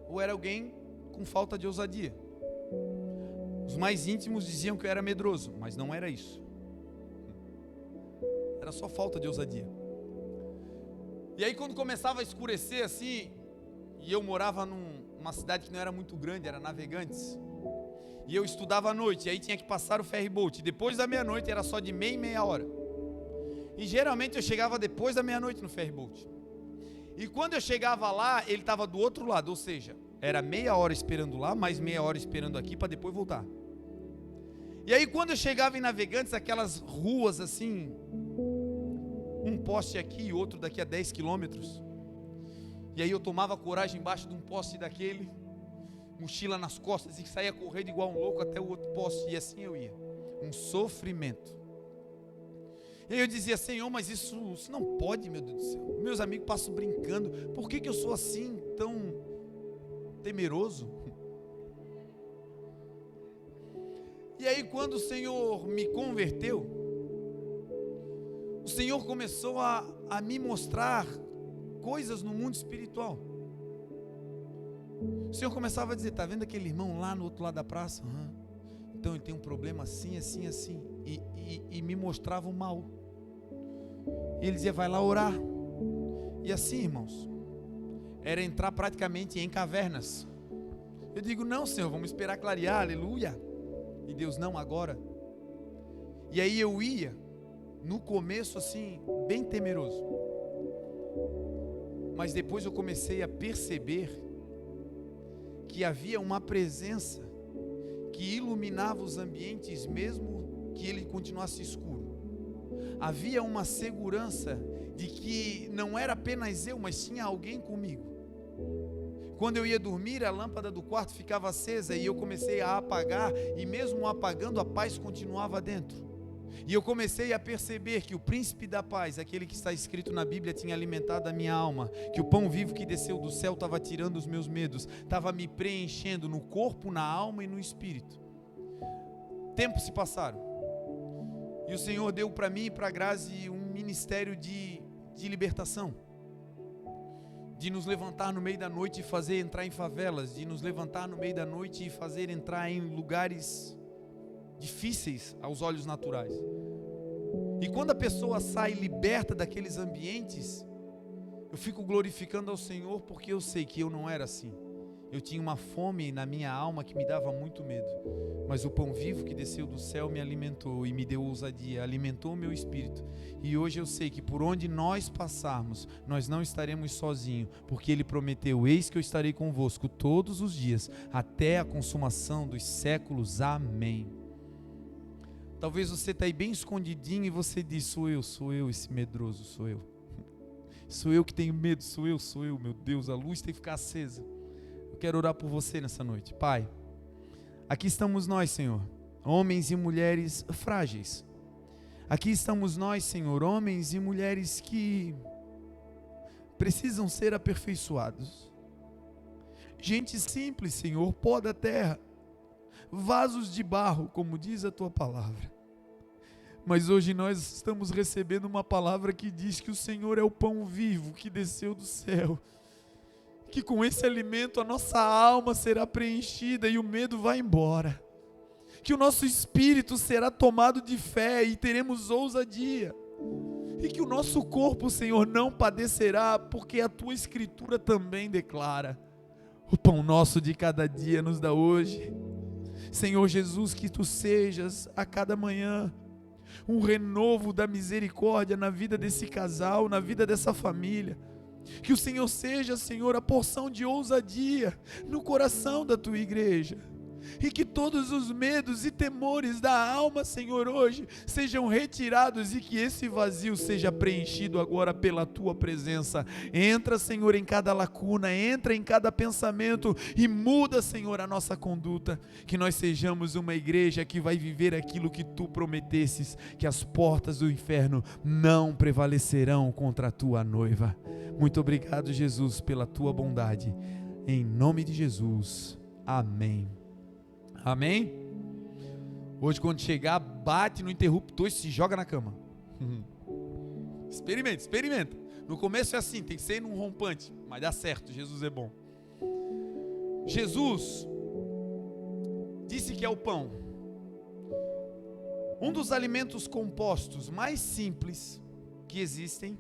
Ou era alguém com falta de ousadia. Os mais íntimos diziam que eu era medroso, mas não era isso. Era só falta de ousadia. E aí quando começava a escurecer assim, e eu morava numa cidade que não era muito grande, era Navegantes, e eu estudava à noite, e aí tinha que passar o ferryboat, e depois da meia-noite era só de meia em meia hora. E geralmente eu chegava depois da meia-noite no ferryboat. E quando eu chegava lá, ele estava do outro lado, ou seja, era meia hora esperando lá, mais meia hora esperando aqui para depois voltar. E aí quando eu chegava em Navegantes, aquelas ruas assim, um poste aqui e outro daqui a 10 quilômetros. E aí eu tomava coragem embaixo de um poste daquele, mochila nas costas, e saía correndo igual um louco até o outro poste, e assim eu ia. Um sofrimento. E aí eu dizia: Senhor, mas isso não pode, meu Deus do céu. Meus amigos passam brincando. Por que eu sou assim, tão temeroso? E aí quando o Senhor me converteu, o Senhor começou a me mostrar coisas no mundo espiritual. O Senhor começava a dizer: está vendo aquele irmão lá no outro lado da praça? Então ele tem um problema assim, assim, assim. E me mostrava o mal. E ele dizia: vai lá orar. E assim, irmãos, era entrar praticamente em cavernas. Eu digo: não, Senhor, vamos esperar clarear, aleluia. E Deus: não, agora. E aí eu ia, no começo assim, bem temeroso. Mas depois eu comecei a perceber que havia uma presença que iluminava os ambientes mesmo que ele continuasse escuro. Havia uma segurança de que não era apenas eu, mas tinha alguém comigo. Quando eu ia dormir, a lâmpada do quarto ficava acesa e eu comecei a apagar, e mesmo apagando, a paz continuava dentro. E eu comecei a perceber que o príncipe da paz, aquele que está escrito na Bíblia, tinha alimentado a minha alma, que o pão vivo que desceu do céu estava tirando os meus medos, estava me preenchendo no corpo, na alma e no espírito. Tempos se passaram, e o Senhor deu para mim e para a Grazi um ministério de libertação, de nos levantar no meio da noite e fazer entrar em favelas, de nos levantar no meio da noite e fazer entrar em lugares difíceis aos olhos naturais. E quando a pessoa sai liberta daqueles ambientes, eu fico glorificando ao Senhor, porque eu sei que eu não era assim. Eu tinha uma fome na minha alma que me dava muito medo, mas o pão vivo que desceu do céu me alimentou e me deu ousadia, alimentou o meu espírito. E hoje eu sei que por onde nós passarmos, nós não estaremos sozinhos, porque Ele prometeu: eis que eu estarei convosco todos os dias, até a consumação dos séculos. Amém. Talvez você está aí bem escondidinho e você diz: sou eu esse medroso, sou eu. Sou eu que tenho medo, sou eu, meu Deus, a luz tem que ficar acesa. Eu quero orar por você nessa noite. Pai, aqui estamos nós, Senhor, homens e mulheres frágeis. Aqui estamos nós, Senhor, homens e mulheres que precisam ser aperfeiçoados. Gente simples, Senhor, pó da terra, vasos de barro, como diz a tua palavra. Mas hoje nós estamos recebendo uma palavra que diz que o Senhor é o pão vivo que desceu do céu, que com esse alimento a nossa alma será preenchida e o medo vai embora, que o nosso espírito será tomado de fé e teremos ousadia, e que o nosso corpo, Senhor, não padecerá, porque a tua escritura também declara: o pão nosso de cada dia nos dá hoje. Senhor Jesus, que tu sejas a cada manhã um renovo da misericórdia na vida desse casal, na vida dessa família. Que o Senhor seja, Senhor, a porção de ousadia no coração da tua igreja. E que todos os medos e temores da alma, Senhor, hoje sejam retirados e que esse vazio seja preenchido agora pela tua presença. Entra, Senhor, em cada lacuna, entra em cada pensamento e muda, Senhor, a nossa conduta. Que nós sejamos uma igreja que vai viver aquilo que tu prometesses, que as portas do inferno não prevalecerão contra a tua noiva. Muito obrigado, Jesus, pela tua bondade. Em nome de Jesus. Amém. Amém? Hoje quando chegar, bate no interruptor e se joga na cama. Experimenta. No começo é assim, tem que ser num rompante, mas dá certo, Jesus é bom. Jesus disse que é o pão. Um dos alimentos compostos mais simples que existem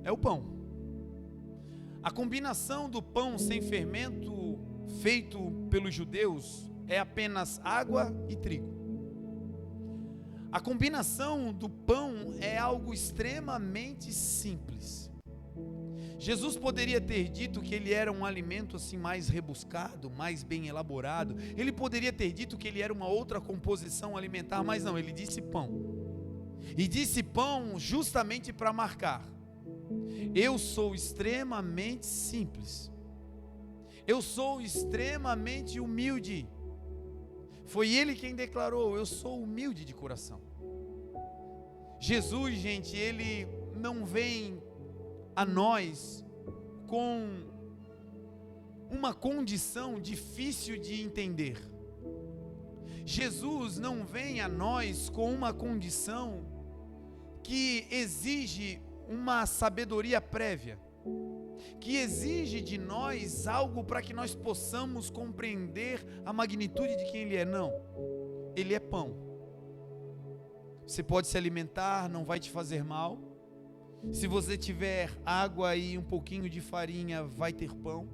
é o pão. A combinação do pão sem fermento feito pelos judeus é apenas água e trigo. A combinação do pão é algo extremamente simples. Jesus poderia ter dito que ele era um alimento assim mais rebuscado, mais bem elaborado. Ele poderia ter dito que ele era uma outra composição alimentar, mas não, ele disse pão. E disse pão justamente para marcar: eu sou extremamente simples. Eu sou extremamente humilde. Foi ele quem declarou: eu sou humilde de coração. Jesus, gente, ele não vem a nós com uma condição difícil de entender. Jesus não vem a nós com uma condição que exige uma sabedoria prévia, que exige de nós algo para que nós possamos compreender a magnitude de quem Ele é. Não, Ele é pão. Você pode se alimentar, não vai te fazer mal. Se você tiver água e um pouquinho de farinha, vai ter pão.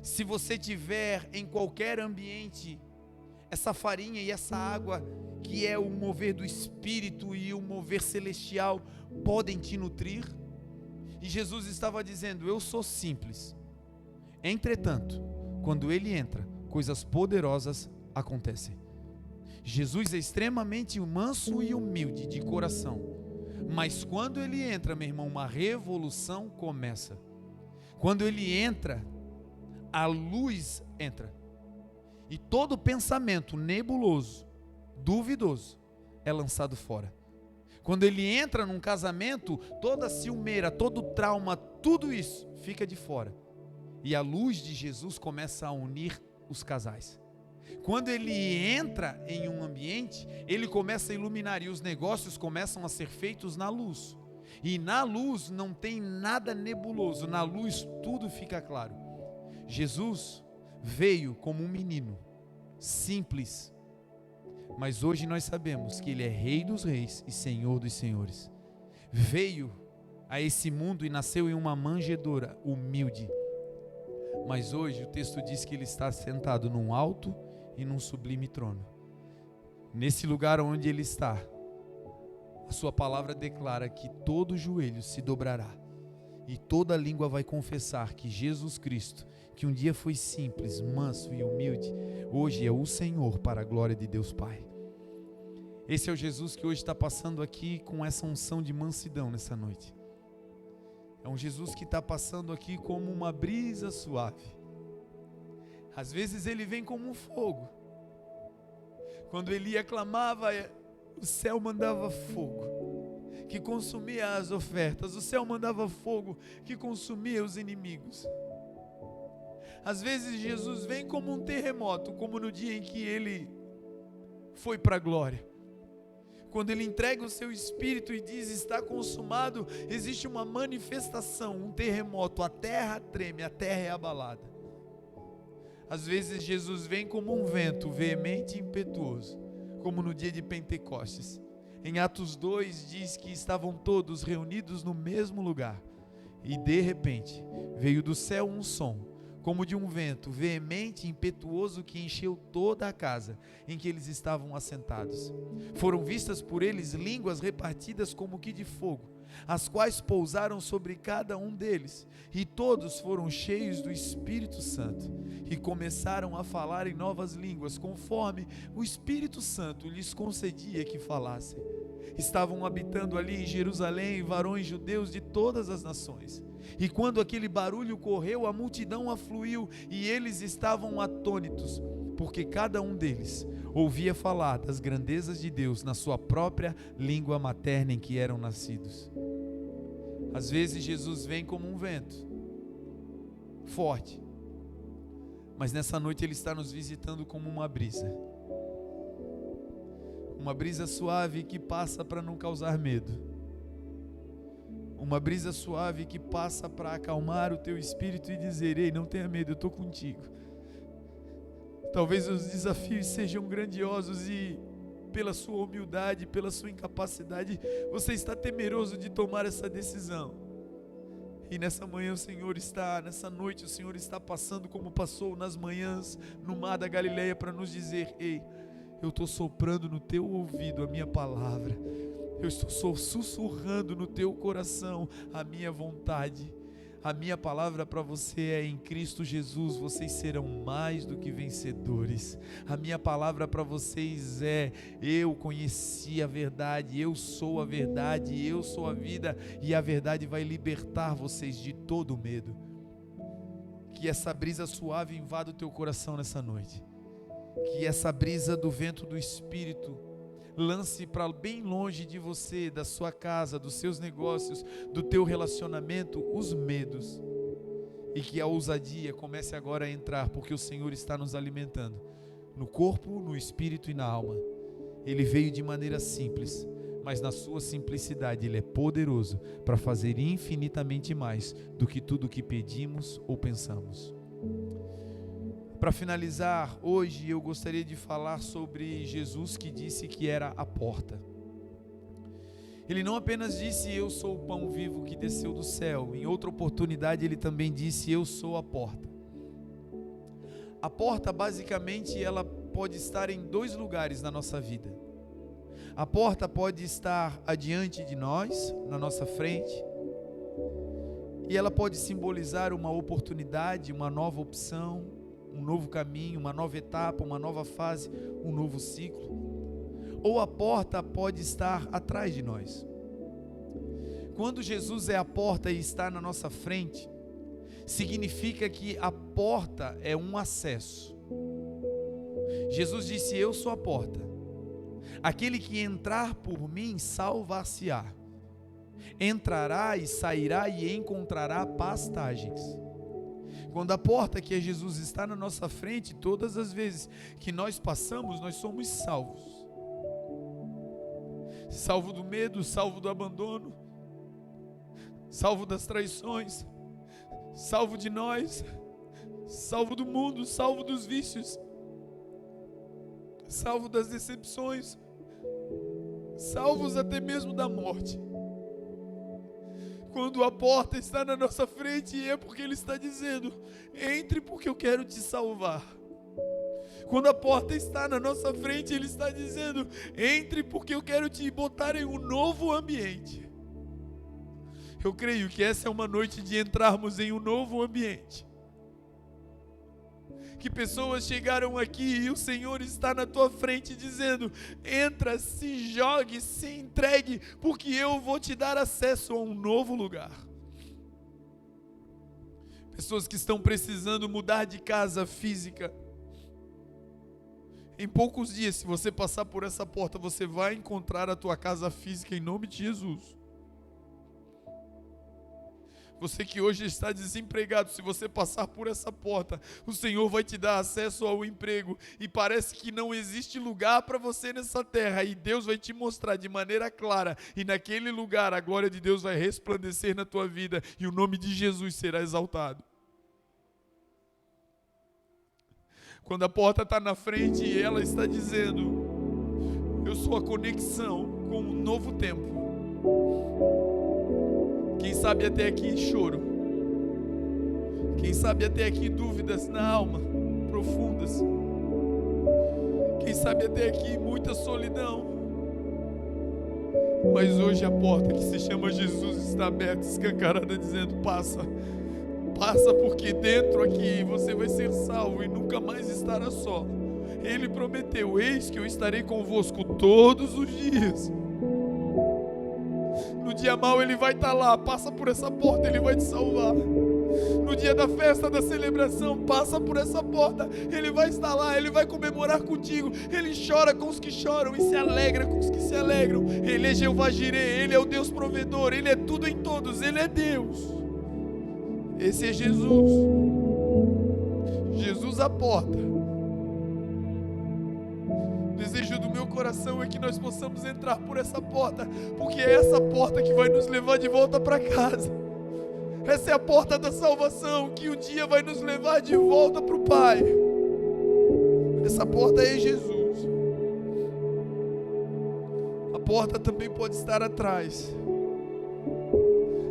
Se você tiver em qualquer ambiente essa farinha e essa água, que é o mover do Espírito e o mover celestial, podem te nutrir. E Jesus estava dizendo: eu sou simples. Entretanto, quando Ele entra, coisas poderosas acontecem. Jesus é extremamente manso e humilde de coração, mas quando Ele entra, meu irmão, uma revolução começa. Quando Ele entra, a luz entra, e todo pensamento nebuloso, duvidoso, é lançado fora. Quando Ele entra num casamento, toda ciumeira, todo trauma, tudo isso fica de fora, e a luz de Jesus começa a unir os casais. Quando Ele entra em um ambiente, Ele começa a iluminar, e os negócios começam a ser feitos na luz, e na luz não tem nada nebuloso, na luz tudo fica claro. Jesus veio como um menino simples, mas hoje nós sabemos que Ele é Rei dos reis e Senhor dos senhores. Veio a esse mundo e nasceu em uma manjedoura humilde, mas hoje o texto diz que Ele está sentado num alto e num sublime trono. Nesse lugar onde Ele está, a sua palavra declara que todo joelho se dobrará e toda língua vai confessar que Jesus Cristo, que um dia foi simples, manso e humilde, hoje é o Senhor, para a glória de Deus Pai. Esse é o Jesus que hoje está passando aqui com essa unção de mansidão nessa noite. É um Jesus que está passando aqui como uma brisa suave. Às vezes ele vem como um fogo. Quando Eli clamava, o céu mandava fogo que consumia as ofertas. O céu mandava fogo que consumia os inimigos. Às vezes Jesus vem como um terremoto, como no dia em que ele foi para a glória. Quando ele entrega o seu espírito e diz: está consumado, existe uma manifestação, um terremoto, a terra treme, a terra é abalada. Às vezes Jesus vem como um vento veemente e impetuoso, como no dia de Pentecostes. Em Atos 2 diz que estavam todos reunidos no mesmo lugar, e de repente veio do céu um som, como de um vento veemente e impetuoso que encheu toda a casa em que eles estavam assentados. Foram vistas por eles línguas repartidas como que de fogo, as quais pousaram sobre cada um deles, e todos foram cheios do Espírito Santo, e começaram a falar em novas línguas, conforme o Espírito Santo lhes concedia que falassem. Estavam habitando ali em Jerusalém varões judeus de todas as nações. E quando aquele barulho correu, a multidão afluiu, e eles estavam atônitos, porque cada um deles ouvia falar das grandezas de Deus na sua própria língua materna em que eram nascidos. Às vezes Jesus vem como um vento forte, mas nessa noite Ele está nos visitando como uma brisa suave que passa para não causar medo, uma brisa suave que passa para acalmar o teu espírito e dizer: ei, não tenha medo, eu estou contigo. Talvez os desafios sejam grandiosos e pela sua humildade, pela sua incapacidade, você está temeroso de tomar essa decisão. E nessa noite o Senhor está passando como passou nas manhãs no mar da Galileia para nos dizer: ei, eu estou soprando no teu ouvido a minha palavra, eu estou sussurrando no teu coração a minha vontade. A minha palavra para você é: em Cristo Jesus vocês serão mais do que vencedores. A minha palavra para vocês é: eu conheci a verdade, eu sou a verdade, eu sou a vida, e a verdade vai libertar vocês de todo medo. Que essa brisa suave invada o teu coração nessa noite. Que essa brisa do vento do Espírito lance para bem longe de você, da sua casa, dos seus negócios, do teu relacionamento, os medos. E que a ousadia comece agora a entrar, porque o Senhor está nos alimentando, no corpo, no espírito e na alma. Ele veio de maneira simples, mas na sua simplicidade Ele é poderoso para fazer infinitamente mais do que tudo o que pedimos ou pensamos. Para finalizar, hoje eu gostaria de falar sobre Jesus que disse que era a porta. Ele não apenas disse: eu sou o pão vivo que desceu do céu. Em outra oportunidade ele também disse: eu sou a porta. A porta, basicamente, ela pode estar em dois lugares na nossa vida. A porta pode estar adiante de nós, na nossa frente, e ela pode simbolizar uma oportunidade, uma nova opção, um novo caminho, uma nova etapa, uma nova fase, um novo ciclo. Ou a porta pode estar atrás de nós. Quando Jesus é a porta e está na nossa frente, significa que a porta é um acesso. Jesus disse: eu sou a porta. Aquele que entrar por mim salvar-se-á. Entrará e sairá e encontrará pastagens. Quando a porta, que é Jesus, está na nossa frente, todas as vezes que nós passamos, nós somos salvos. Salvo do medo, salvo do abandono, salvo das traições, salvo de nós, salvo do mundo, salvo dos vícios, salvo das decepções, salvos até mesmo da morte. Quando a porta está na nossa frente, é porque Ele está dizendo: entre, porque eu quero te salvar. Quando a porta está na nossa frente, Ele está dizendo: entre, porque eu quero te botar em um novo ambiente. Eu creio que essa é uma noite de entrarmos em um novo ambiente. Que pessoas chegaram aqui e o Senhor está na tua frente dizendo: entra, se jogue, se entregue, porque eu vou te dar acesso a um novo lugar. pessoas que estão precisando mudar de casa física. Em poucos dias, se você passar por essa porta, você vai encontrar a tua casa física em nome de Jesus. Você que hoje está desempregado, se você passar por essa porta, o Senhor vai te dar acesso ao emprego, e parece que não existe lugar para você nessa terra, e Deus vai te mostrar de maneira clara, e naquele lugar a glória de Deus vai resplandecer na tua vida, e o nome de Jesus será exaltado. Quando a porta está na frente e ela está dizendo: eu sou a conexão com um novo tempo. Quem sabe até aqui choro. Quem sabe até aqui dúvidas na alma, profundas. Quem sabe até aqui muita solidão. Mas hoje a porta que se chama Jesus está aberta, escancarada, dizendo: passa. Passa, porque dentro aqui você vai ser salvo e nunca mais estará só. Ele prometeu: eis que eu estarei convosco todos os dias. No dia mau ele vai estar lá, passa por essa porta, ele vai te salvar. No dia da festa, da celebração, passa por essa porta, ele vai estar lá, ele vai comemorar contigo. Ele chora com os que choram e se alegra com os que se alegram. Ele é Jeová Jireh, ele é o Deus provedor, ele é tudo em todos, ele é Deus. Esse é Jesus. Jesus à porta. O desejo do meu coração é que nós possamos entrar por essa porta, porque é essa porta que vai nos levar de volta para casa. Essa é a porta da salvação, que um dia vai nos levar de volta para o Pai. Essa porta é Jesus. A porta também pode estar atrás.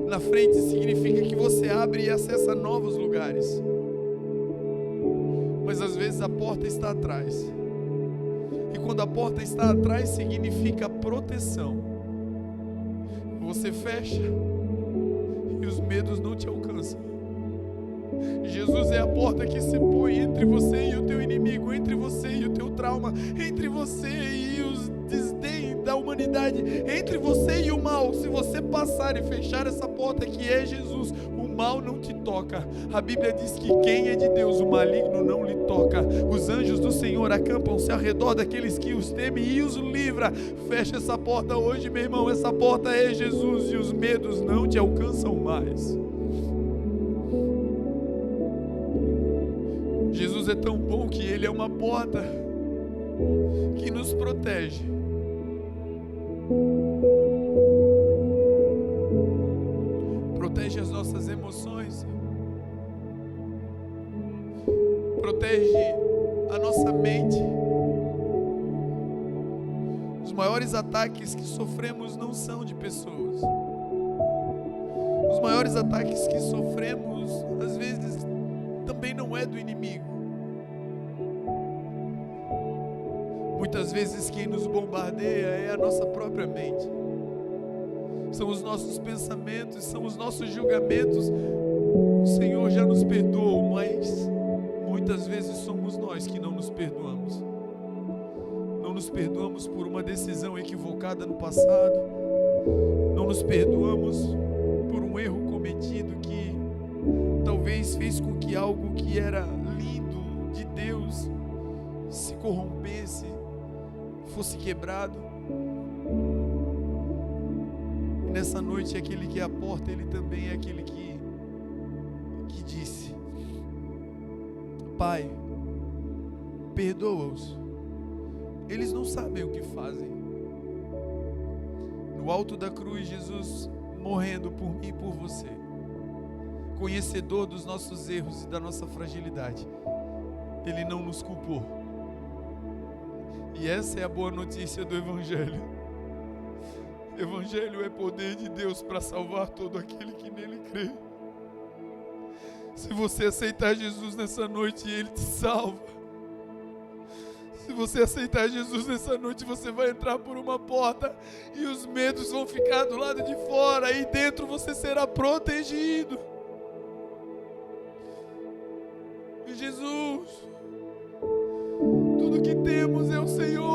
Na frente significa que você abre e acessa novos lugares. Mas às vezes a porta está atrás. E quando a porta está atrás, significa proteção. Você fecha e os medos não te alcançam. Jesus é a porta que se põe entre você e o teu inimigo, entre você e o teu trauma, entre você e os desdém da humanidade, entre você e o mal. Se você passar e fechar essa porta que é Jesus, o mal não te toca. A Bíblia diz que quem é de Deus, o maligno não lhe toca. Os anjos do Senhor acampam-se ao redor daqueles que os temem e os livra. Fecha essa porta hoje, meu irmão. Essa porta é Jesus e os medos não te alcançam mais. Jesus é tão bom que Ele é uma porta que nos protege. Protege as nossas emoções. Protege a nossa mente. Os maiores ataques que sofremos não são de pessoas. Os maiores ataques que sofremos, às vezes, também não é do inimigo. Muitas vezes quem nos bombardeia é a nossa própria mente. São os nossos pensamentos, são os nossos julgamentos. O Senhor já nos perdoou, mas muitas vezes somos nós que não nos perdoamos. Não nos perdoamos por uma decisão equivocada no passado. Não nos perdoamos por um erro cometido que talvez fez com que algo que era lindo de Deus se corrompesse, fosse quebrado. E nessa noite, aquele que é a porta, ele também é aquele que disse: Pai, perdoa-os, eles não sabem o que fazem. No alto da cruz, Jesus morrendo por mim e por você, conhecedor dos nossos erros e da nossa fragilidade, Ele não nos culpou. E essa é a boa notícia do Evangelho. Evangelho é poder de Deus para salvar todo aquele que nele crê. Se você aceitar Jesus nessa noite, Ele te salva. Se você aceitar Jesus nessa noite, você vai entrar por uma porta e os medos vão ficar do lado de fora, e dentro você será protegido. Jesus, tudo que temos é o Senhor.